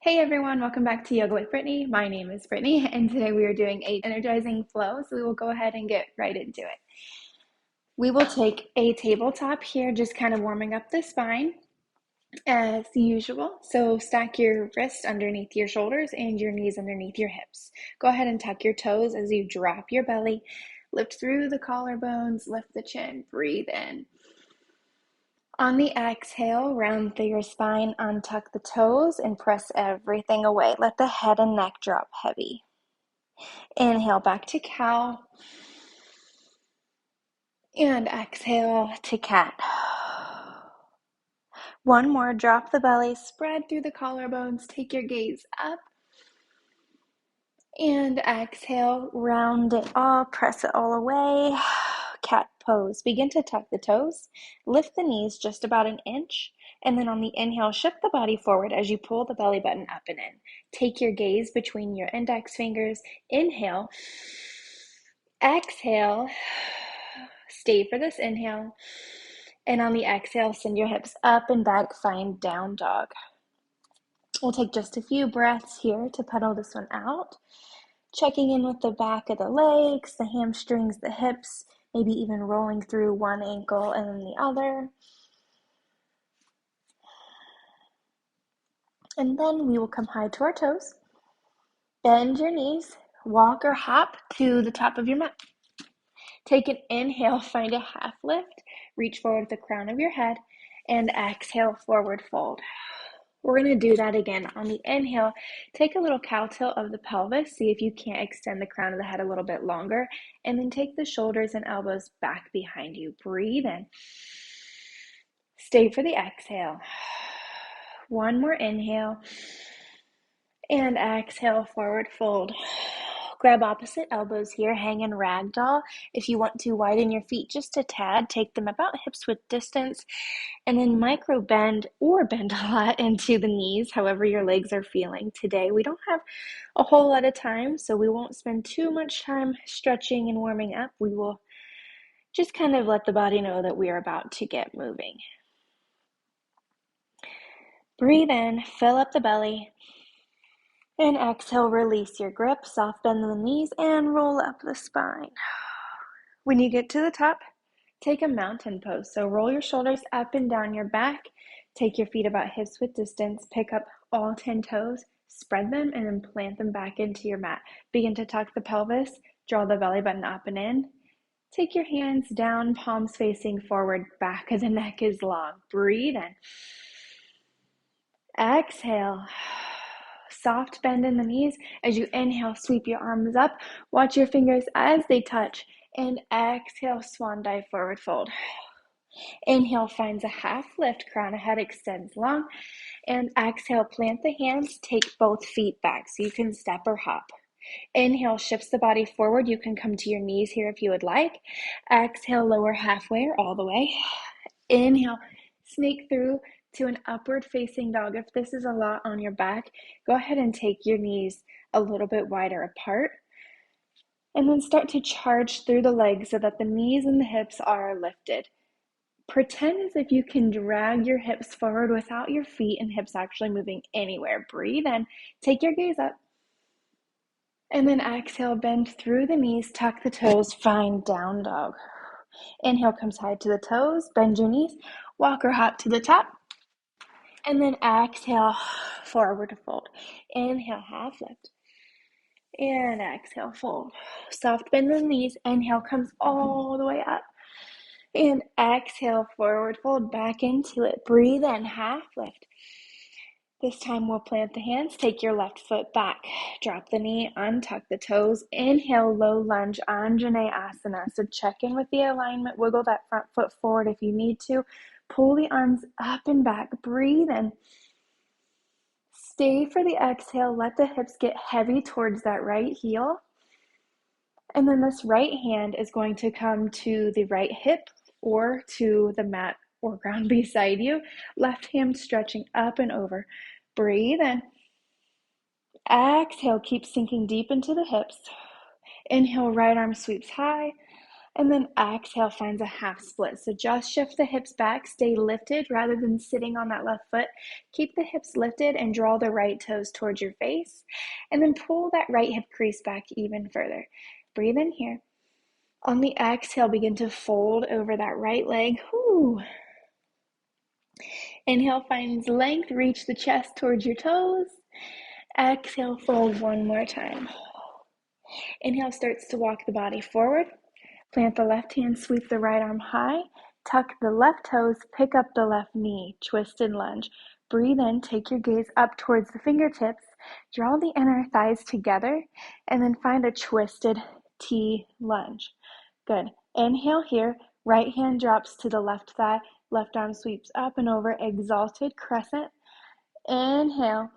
Hey everyone, welcome back to Yoga with Brittany. My name is Brittany, and today we are doing a energizing flow, so we will go ahead and get right into it. We will take a tabletop here, just kind of warming up the spine as usual. So stack your wrists underneath your shoulders and your knees underneath your hips. Go ahead and tuck your toes as you drop your belly. Lift through the collarbones, lift the chin, breathe in. On the exhale, round through your spine, untuck the toes, and press everything away. Let the head and neck drop heavy. Inhale back to cow. And exhale to cat. One more, drop the belly, spread through the collarbones, take your gaze up. And exhale, round it all, press it all away. Cat pose. Begin to tuck the toes, lift the knees just about an inch, and then on the inhale, shift the body forward as you pull the belly button up and in. Take your gaze between your index fingers. Inhale. Exhale. Stay for this inhale. And on the exhale, send your hips up and back, find down dog. We'll take just a few breaths here to pedal this one out. Checking in with the back of the legs, the hamstrings, the hips, maybe even rolling through one ankle and then the other. And then we will come high to our toes. Bend your knees, walk or hop to the top of your mat. Take an inhale, find a half lift, reach forward with the crown of your head, and exhale, forward fold. We're going to do that again. On the inhale, take a little cow tilt of the pelvis. See if you can't extend the crown of the head a little bit longer. And then take the shoulders and elbows back behind you. Breathe in. Stay for the exhale. One more inhale. And exhale, forward fold. Grab opposite elbows here, hang in ragdoll. If you want to widen your feet just a tad, take them about hips width distance, and then micro bend or bend a lot into the knees, however your legs are feeling today. We don't have a whole lot of time, so we won't spend too much time stretching and warming up. We will just kind of let the body know that we are about to get moving. Breathe in, fill up the belly. And exhale, release your grip, soft bend in the knees, and roll up the spine. When you get to the top, take a mountain pose. So roll your shoulders up and down your back. Take your feet about hips width distance. Pick up all 10 toes, spread them, and then plant them back into your mat. Begin to tuck the pelvis, draw the belly button up and in. Take your hands down, palms facing forward, back of the neck is long. Breathe in. Exhale. Soft bend in the knees. As you inhale, sweep your arms up. Watch your fingers as they touch. And exhale, swan dive, forward fold. Inhale finds a half lift, crown of head extends long. And exhale, plant the hands, take both feet back so you can step or hop. Inhale shifts the body forward. You can come to your knees here if you would like. Exhale, lower halfway or all the way. Inhale, snake through to an upward facing dog. If this is a lot on your back, go ahead and take your knees a little bit wider apart. And then start to charge through the legs so that the knees and the hips are lifted. Pretend as if you can drag your hips forward without your feet and hips actually moving anywhere. Breathe in, take your gaze up. And then exhale, bend through the knees, tuck the toes, find down dog. Inhale comes high to the toes, bend your knees, walk or hop to the top. And then exhale, forward fold. Inhale, half lift. And exhale, fold. Soft bend the knees. Inhale comes all the way up. And exhale, forward fold, back into it. Breathe in, half lift. This time we'll plant the hands. Take your left foot back. Drop the knee, untuck the toes. Inhale, low lunge, Anjaneyasana. So check in with the alignment. Wiggle that front foot forward if you need to. Pull the arms up and back. Breathe in. Stay for the exhale. Let the hips get heavy towards that right heel. And then this right hand is going to come to the right hip or to the mat or ground beside you. Left hand stretching up and over. Breathe in. Exhale, keep sinking deep into the hips. Inhale, right arm sweeps high. And then exhale finds a half split. So just shift the hips back, stay lifted rather than sitting on that left foot. Keep the hips lifted and draw the right toes towards your face. And then pull that right hip crease back even further. Breathe in here. On the exhale, begin to fold over that right leg. Whew. Inhale finds length, reach the chest towards your toes. Exhale, fold one more time. Inhale starts to walk the body forward. Plant the left hand, sweep the right arm high. Tuck the left toes, pick up the left knee, twist and lunge. Breathe in, take your gaze up towards the fingertips. Draw the inner thighs together, and then find a twisted T lunge. Good. Inhale here, right hand drops to the left thigh, left arm sweeps up and over, exalted crescent. Inhale.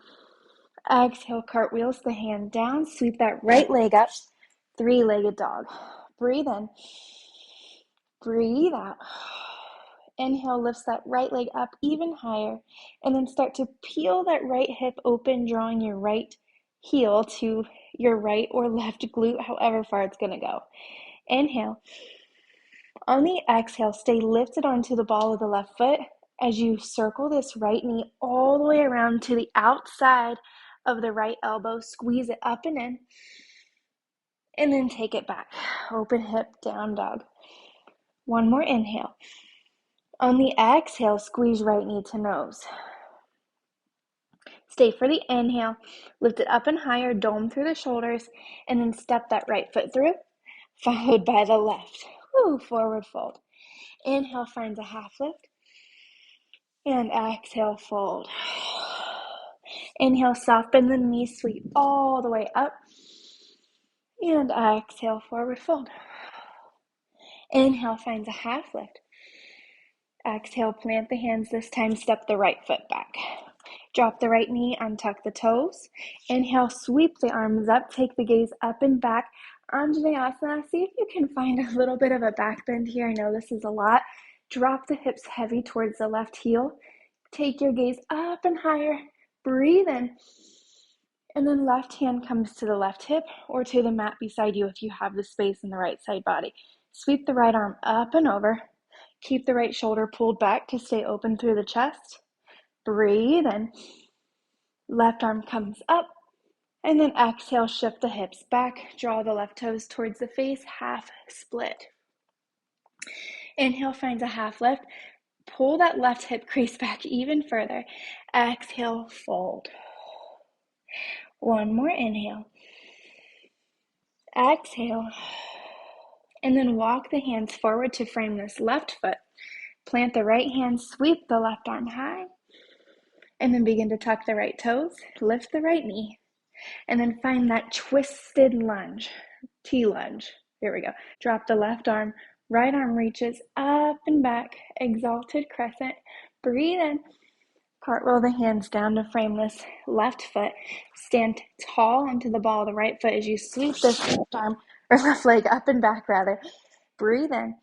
Exhale, cartwheels the hand down, sweep that right leg up, three-legged dog. Breathe in, breathe out. Inhale, lifts that right leg up even higher, and then start to peel that right hip open, drawing your right heel to your right or left glute, however far it's gonna go. Inhale. On the exhale, stay lifted onto the ball of the left foot as you circle this right knee all the way around to the outside of the right elbow. Squeeze it up and in, and then take it back. Open hip, down dog. One more inhale. On the exhale, squeeze right knee to nose. Stay for the inhale. Lift it up and higher, dome through the shoulders, and then step that right foot through, followed by the left. Woo, forward fold. Inhale finds a half lift. And exhale, fold. Inhale, soft bend the knees, sweep all the way up. And exhale, forward fold. Inhale finds a half lift. Exhale, plant the hands. This time, step the right foot back. Drop the right knee, untuck the toes. Inhale, sweep the arms up. Take the gaze up and back. Anjaneyasana. See if you can find a little bit of a back bend here. I know this is a lot. Drop the hips heavy towards the left heel. Take your gaze up and higher. Breathe in. And then left hand comes to the left hip or to the mat beside you if you have the space in the right side body. Sweep the right arm up and over. Keep the right shoulder pulled back to stay open through the chest. Breathe in. Left arm comes up. And then exhale, shift the hips back. Draw the left toes towards the face, half split. Inhale finds a half lift. Pull that left hip crease back even further. Exhale, fold. One more inhale. Exhale. And then walk the hands forward to frame this left foot. Plant the right hand, sweep the left arm high. And then begin to tuck the right toes. Lift the right knee. And then find that twisted lunge. T-lunge. Here we go. Drop the left arm. Right arm reaches up and back. Exalted crescent. Breathe in. Cartwheel the hands down to frame this left foot. Stand tall onto the ball of the right foot as you sweep this left arm, or left leg up and back rather. Breathe in.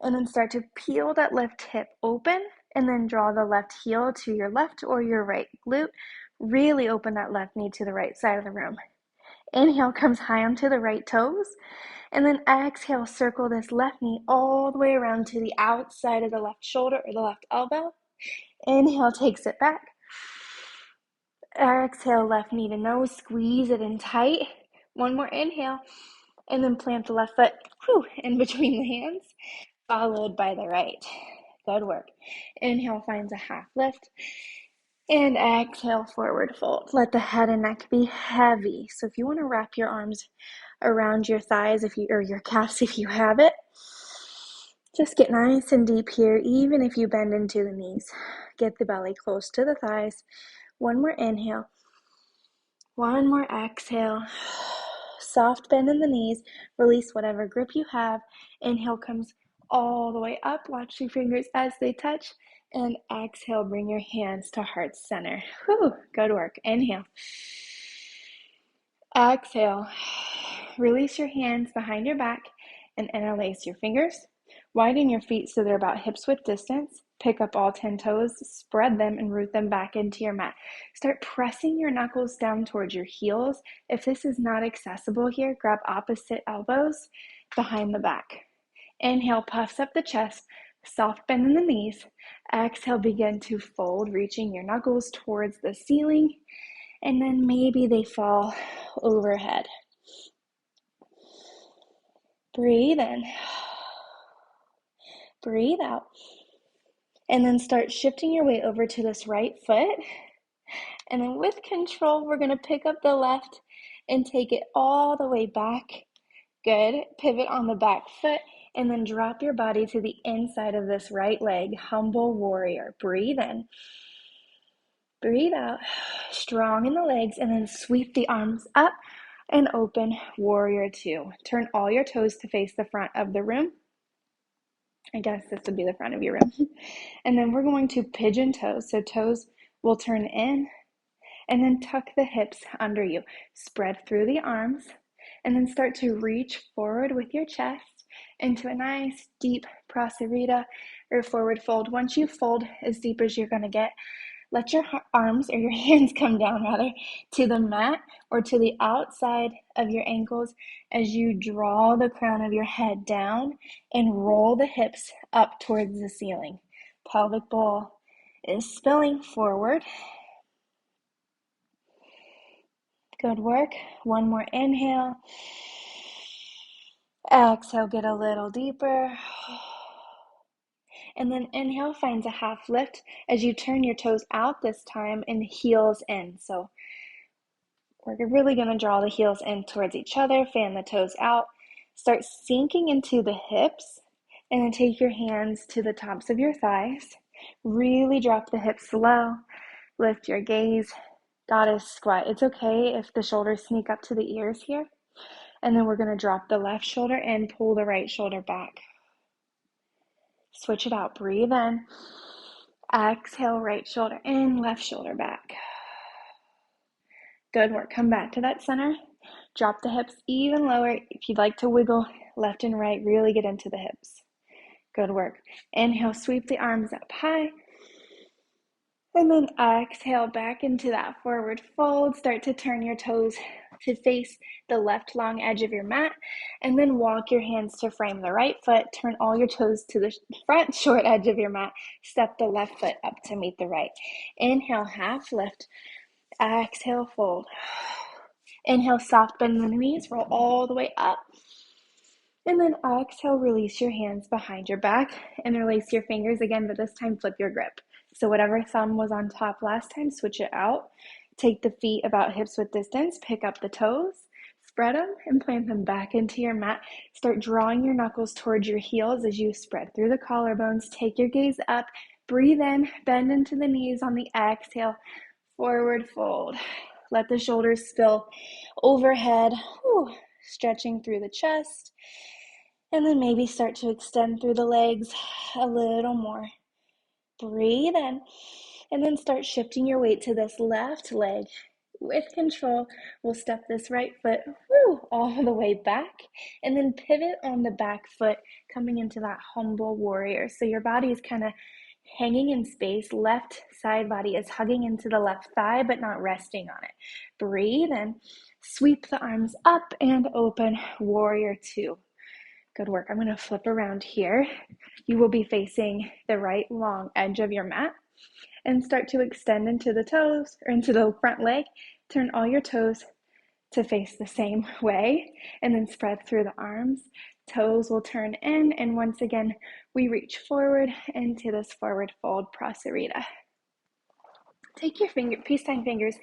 And then start to peel that left hip open. And then draw the left heel to your left or your right glute. Really open that left knee to the right side of the room. Inhale comes high onto the right toes. And then exhale, circle this left knee all the way around to the outside of the left shoulder or the left elbow. Inhale takes it back. Exhale, left knee to nose. Squeeze it in tight. One more inhale. And then plant the left foot in between the hands, followed by the right. Good work. Inhale finds a half lift. And exhale, forward fold. Let the head and neck be heavy. So if you want to wrap your arms around your thighs or your calves if you have it, just get nice and deep here, even if you bend into the knees. Get the belly close to the thighs. One more inhale. One more exhale. Soft bend in the knees. Release whatever grip you have. Inhale comes all the way up. Watch your fingers as they touch. And exhale, bring your hands to heart center. Whew, good work. Inhale. Exhale. Release your hands behind your back and interlace your fingers. Widen your feet so they're about hips width distance. Pick up all 10 toes, spread them, and root them back into your mat. Start pressing your knuckles down towards your heels. If this is not accessible here, grab opposite elbows behind the back. Inhale, puffs up the chest, soft bend in the knees. Exhale, begin to fold, reaching your knuckles towards the ceiling, and then maybe they fall overhead. Breathe in. Breathe out. And then start shifting your weight over to this right foot. And then with control, we're going to pick up the left and take it all the way back. Good. Pivot on the back foot and then drop your body to the inside of this right leg. Humble warrior. Breathe in. Breathe out. Strong in the legs, and then sweep the arms up and open. Warrior two. Turn all your toes to face the front of the room. I guess this would be the front of your room. And then we're going to pigeon toes. So toes will turn in, and then tuck the hips under you. Spread through the arms, and then start to reach forward with your chest into a nice deep prasarita or forward fold. Once you fold as deep as you're going to get, let your arms, or your hands come down rather, to the mat or to the outside of your ankles as you draw the crown of your head down and roll the hips up towards the ceiling. Pelvic bowl is spilling forward. Good work. One more inhale. Exhale, get a little deeper. And then inhale finds a half lift as you turn your toes out this time and heels in. So we're really going to draw the heels in towards each other, fan the toes out, start sinking into the hips, and then take your hands to the tops of your thighs. Really drop the hips low. Lift your gaze. Goddess squat. It's okay if the shoulders sneak up to the ears here. And then we're going to drop the left shoulder in, pull the right shoulder back. Switch it out. Breathe in. Exhale, right shoulder in, left shoulder back. Good work. Come back to that center. Drop the hips even lower. If you'd like to wiggle left and right, really get into the hips. Good work. Inhale, sweep the arms up high. And then exhale back into that forward fold. Start to turn your toes to face the left long edge of your mat, and then walk your hands to frame the right foot. Turn all your toes to the front short edge of your mat. Step the left foot up to meet the right. Inhale, half lift. Exhale, fold. Inhale, soft bend in the knees. Roll all the way up. And then exhale, release your hands behind your back and release your fingers again, but this time flip your grip. So whatever thumb was on top last time, switch it out. Take the feet about hips width distance, pick up the toes, spread them and plant them back into your mat. Start drawing your knuckles towards your heels as you spread through the collarbones. Take your gaze up, breathe in, bend into the knees on the exhale, forward fold. Let the shoulders spill overhead, stretching through the chest. And then maybe start to extend through the legs a little more. Breathe in, and then start shifting your weight to this left leg. With control, we'll step this right foot all the way back, and then pivot on the back foot, coming into that humble warrior. So your body is kind of hanging in space. Left side body is hugging into the left thigh, but not resting on it. Breathe in, sweep the arms up and open, warrior two. Good work. I'm going to flip around here. You will be facing the right long edge of your mat and start to extend into the toes or into the front leg. Turn all your toes to face the same way and then spread through the arms. Toes will turn in, and once again, we reach forward into this forward fold prasarita. Take your peacetime fingers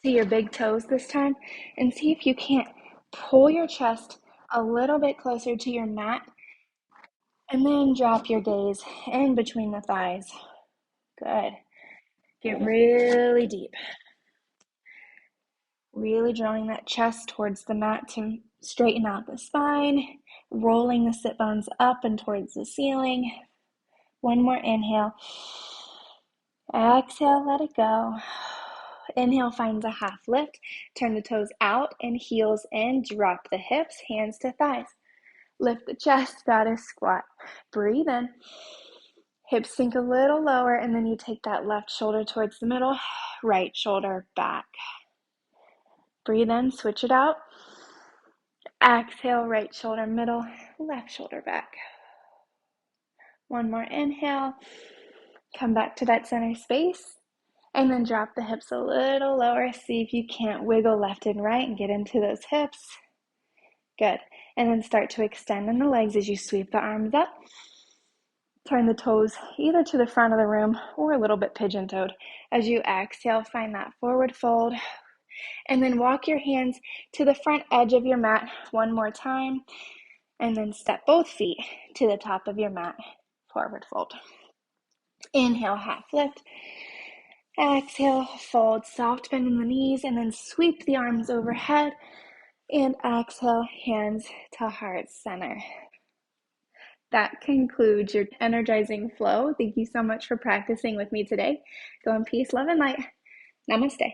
to your big toes this time and see if you can't pull your chest a little bit closer to your mat. And then drop your gaze in between the thighs. Good. Get really deep. Really drawing that chest towards the mat to straighten out the spine. Rolling the sit bones up and towards the ceiling. One more inhale. Exhale, let it go. Inhale finds a half lift. Turn the toes out and heels in. Drop the hips, hands to thighs. Lift the chest, goddess squat. Breathe in. Hips sink a little lower, and then you take that left shoulder towards the middle, right shoulder back. Breathe in, switch it out. Exhale, right shoulder middle, left shoulder back. One more inhale. Come back to that center space. And then drop the hips a little lower. See if you can't wiggle left and right and get into those hips. Good. And then start to extend in the legs as you sweep the arms up. Turn the toes either to the front of the room or a little bit pigeon-toed. As you exhale, find that forward fold. And then walk your hands to the front edge of your mat one more time. And then step both feet to the top of your mat, forward fold. Inhale, half lift. Exhale, fold, soft bend in the knees, and then sweep the arms overhead. And exhale, hands to heart center. That concludes your energizing flow. Thank you so much for practicing with me today. Go in peace, love, and light. Namaste.